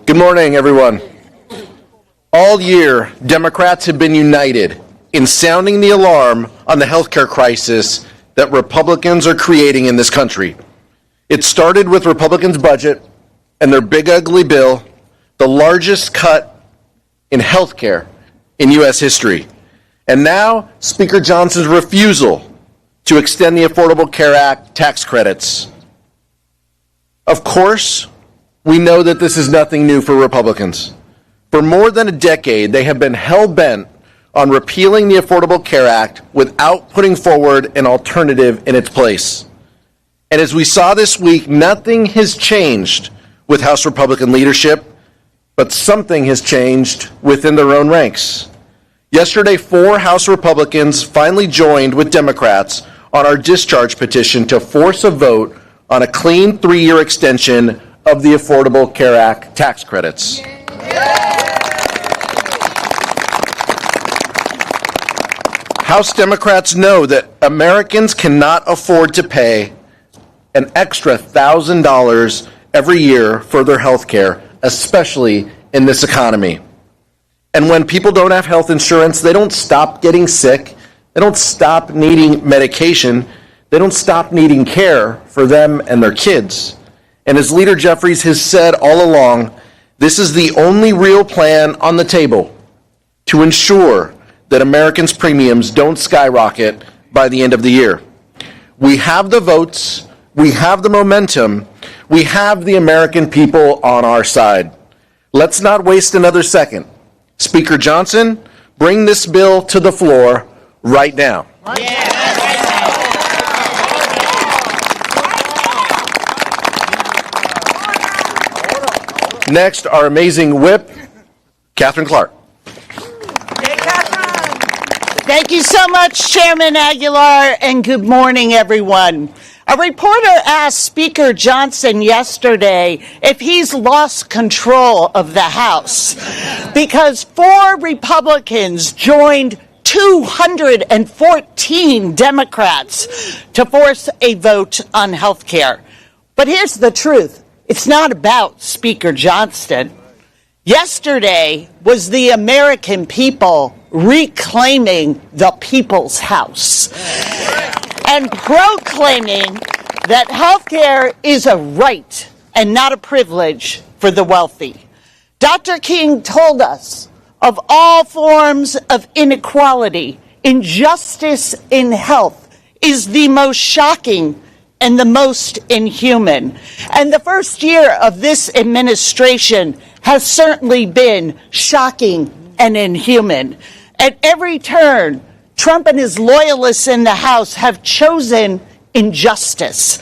Good morning, everyone. All year, Democrats have been united in sounding the alarm on the healthcare crisis that Republicans are creating in this country. It started with Republicans' budget and their big ugly bill, the largest cut in healthcare in U.S. history. And now, Speaker Johnson's refusal to extend the Affordable Care Act tax credits. Of course, we know that this is nothing new for Republicans. For more than a decade, they have been hell-bent on repealing the Affordable Care Act without putting forward an alternative in its place. And as we saw this week, nothing has changed with House Republican leadership, but something has changed within their own ranks. Yesterday, 4 House Republicans finally joined with Democrats on our discharge petition to force a vote on a clean 3-year extension of the Affordable Care Act tax credits. House Democrats know that Americans cannot afford to pay an extra $1,000 every year for their health care, especially in this economy. And when people don't have health insurance, they don't stop getting sick, they don't stop needing medication, they don't stop needing care for them and their kids. And as Leader Jeffries has said all along, this is the only real plan on the table to ensure that Americans' premiums don't skyrocket by the end of the year. We have the votes, we have the momentum, we have the American people on our side. Let's not waste another second. Speaker Johnson, bring this bill to the floor right now. Next, our amazing whip, Catherine Clark. Thank you so much, Chairman Aguilar, and good morning, everyone. A reporter asked Speaker Johnson yesterday if he's lost control of the House because 4 Republicans joined 214 Democrats to force a vote on health care. But here's the truth. It's not about Speaker Johnson. Yesterday was the American people reclaiming the People's House and proclaiming that health care is a right and not a privilege for the wealthy. Dr. King told us of all forms of inequality, injustice in health is the most shocking and the most inhuman. And the first year of this administration has certainly been shocking and inhuman. At every turn, Trump and his loyalists in the House have chosen injustice.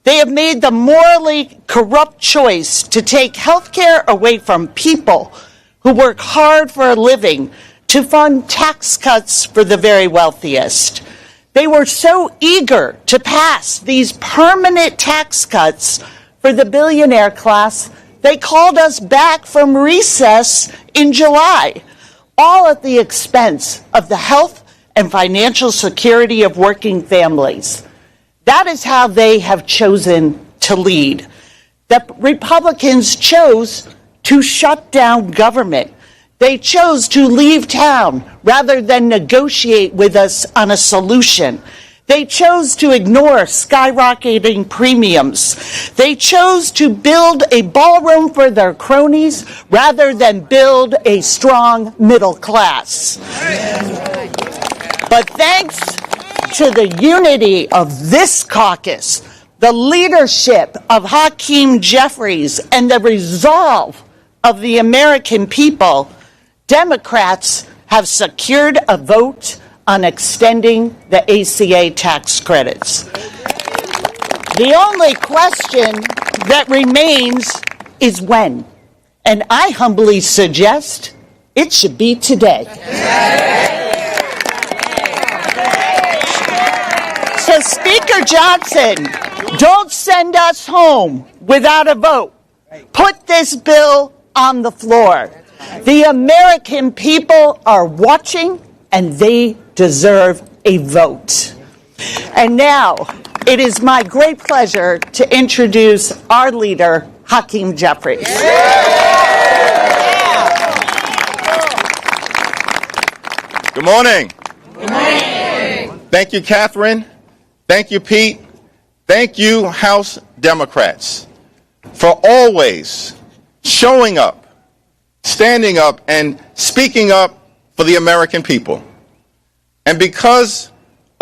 They have made the morally corrupt choice to take health care away from people who work hard for a living to fund tax cuts for the very wealthiest. They were so eager to pass these permanent tax cuts for the billionaire class, they called us back from recess in July, all at the expense of the health and financial security of working families. That is how they have chosen to lead. The Republicans chose to shut down government. They chose to leave town rather than negotiate with us on a solution. They chose to ignore skyrocketing premiums. They chose to build a ballroom for their cronies rather than build a strong middle class. But thanks to the unity of this caucus, the leadership of Hakeem Jeffries, and the resolve of the American people, Democrats have secured a vote on extending the ACA tax credits. The only question that remains is when. And I humbly suggest it should be today. So, Speaker Johnson, don't send us home without a vote. Put this bill on the floor. The American people are watching, and they deserve a vote. And now, it is my great pleasure to introduce our leader, Hakeem Jeffries. Good morning. Good morning. Thank you, Catherine. Thank you, Pete. Thank you, House Democrats, for always showing up, standing up, and speaking up for the American people. And because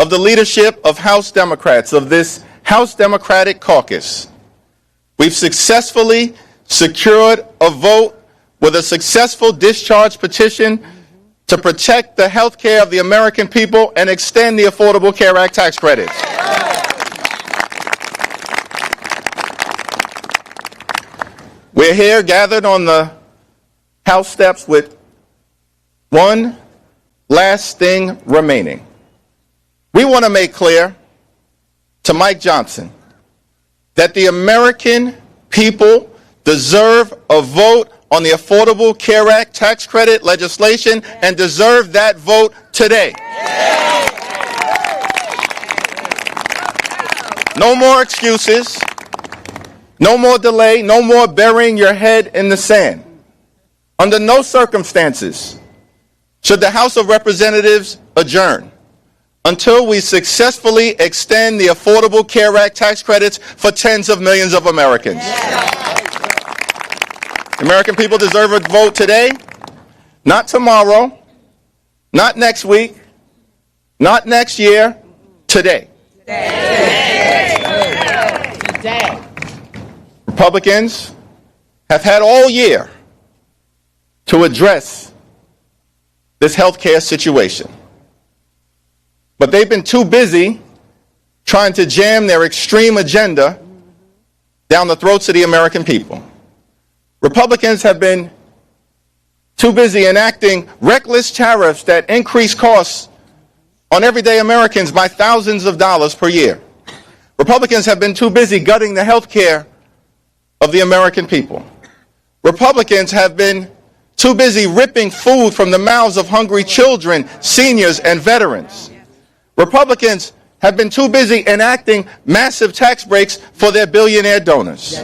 of the leadership of House Democrats, of this House Democratic Caucus, we've successfully secured a vote with a successful discharge petition to protect the health care of the American people and extend the Affordable Care Act tax credits. We're here gathered on the House steps with one last thing remaining. We want to make clear to Mike Johnson that the American people deserve a vote on the Affordable Care Act tax credit legislation and deserve that vote today. No more excuses, no more delay, no more burying your head in the sand. Under no circumstances should the House of Representatives adjourn until we successfully extend the Affordable Care Act tax credits for tens of millions of Americans. The American people deserve a vote today, not tomorrow, not next week, not next year, today. Today. Republicans have had all year to address this health care situation. But they've been too busy trying to jam their extreme agenda down the throats of the American people. Republicans have been too busy enacting reckless tariffs that increase costs on everyday Americans by thousands of dollars per year. Republicans have been too busy gutting the health care of the American people. Republicans have been too busy ripping food from the mouths of hungry children, seniors, and veterans. Republicans have been too busy enacting massive tax breaks for their billionaire donors.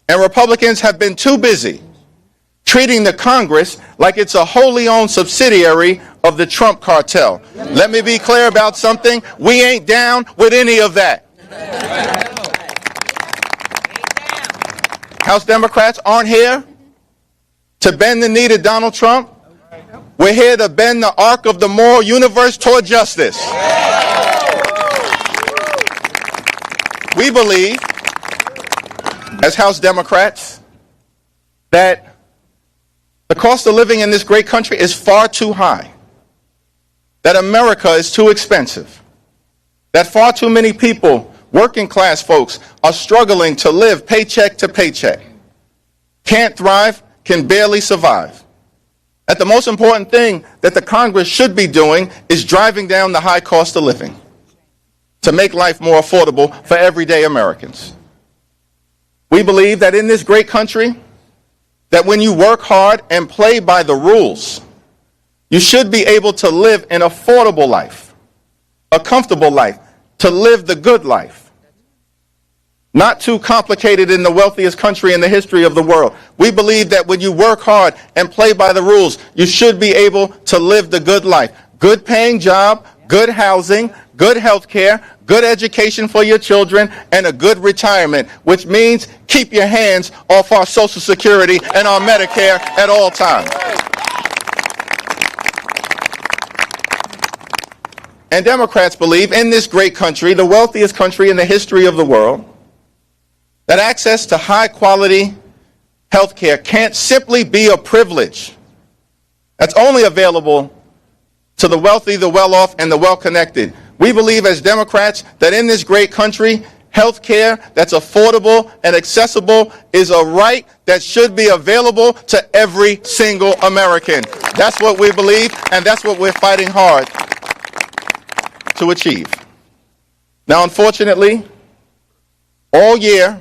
And Republicans have been too busy treating the Congress like it's a wholly owned subsidiary of the Trump cartel. Let me be clear about something. We ain't down with any of that. House Democrats aren't here to bend the knee to Donald Trump. We're here to bend the arc of the moral universe toward justice. We believe, as House Democrats, that the cost of living in this great country is far too high, that America is too expensive, that far too many people, working class folks, are struggling to live paycheck to paycheck, can't thrive, can barely survive. That the most important thing that the Congress should be doing is driving down the high cost of living to make life more affordable for everyday Americans. We believe that in this great country, that when you work hard and play by the rules, you should be able to live an affordable life, a comfortable life, to live the good life. Not too complicated in the wealthiest country in the history of the world. We believe that when you work hard and play by the rules, you should be able to live the good life. Good paying job, good housing, good health care, good education for your children, and a good retirement, which means keep your hands off our Social Security and our Medicare at all times. And Democrats believe in this great country, the wealthiest country in the history of the world, that access to high-quality health care can't simply be a privilege that's only available to the wealthy, the well-off, and the well-connected. We believe as Democrats that in this great country, health care that's affordable and accessible is a right that should be available to every single American. That's what we believe, and that's what we're fighting hard to achieve. Now, unfortunately, all year,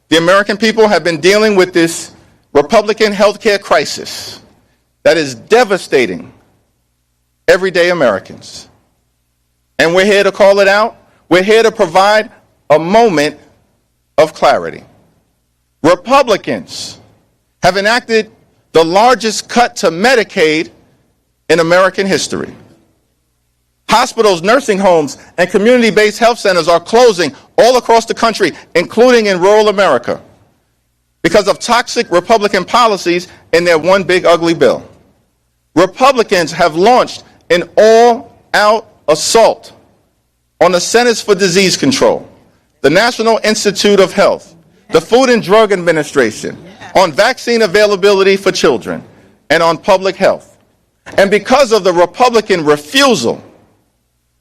the American people have been dealing with this Republican health care crisis that is devastating everyday Americans. And we're here to call it out. We're here to provide a moment of clarity. Republicans have enacted the largest cut to Medicaid in American history. Hospitals, nursing homes, and community-based health centers are closing all across the country, including in rural America, because of toxic Republican policies in their one big ugly bill. Republicans have launched an all-out assault on the Centers for Disease Control, the National Institute of Health, the Food and Drug Administration, on vaccine availability for children, and on public health. And because of the Republican refusal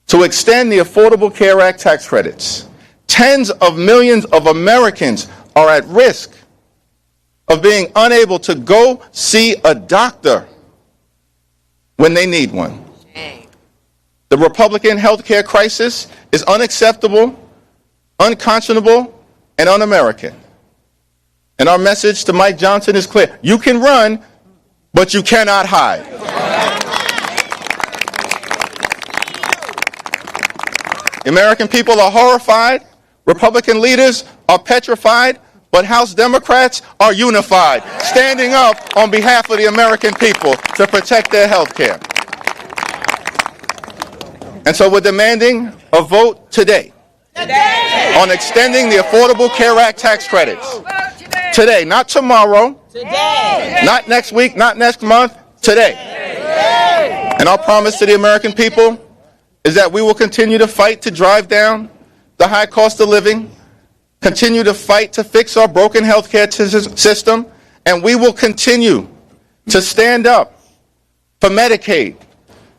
to extend the Affordable Care Act tax credits, tens of millions of Americans are at risk of being unable to go see a doctor when they need one. The Republican health care crisis is unacceptable, unconscionable, and un-American. And our message to Mike Johnson is clear. You can run, but you cannot hide. The American people are horrified. Republican leaders are petrified. But House Democrats are unified, standing up on behalf of the American people to protect their health care. And so we're demanding a vote today on extending the Affordable Care Act tax credits. Today, not tomorrow, not next week, not next month, today. And our promise to the American people is that we will continue to fight to drive down the high cost of living, continue to fight to fix our broken healthcare system, and we will continue to stand up for Medicaid,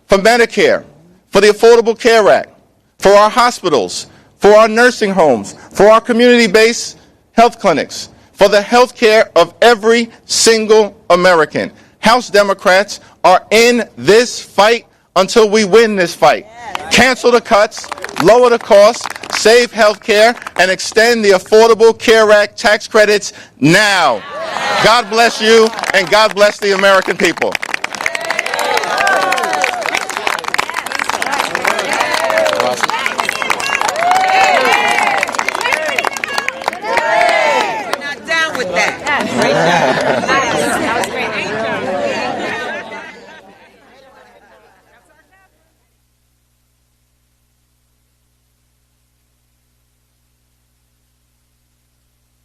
for Medicare, for the Affordable Care Act, for our hospitals, for our nursing homes, for our community-based health clinics, for the health care of every single American. House Democrats are in this fight until we win this fight. Cancel the cuts, lower the costs, save health care, and extend the Affordable Care Act tax credits now. God bless you, and God bless the American people.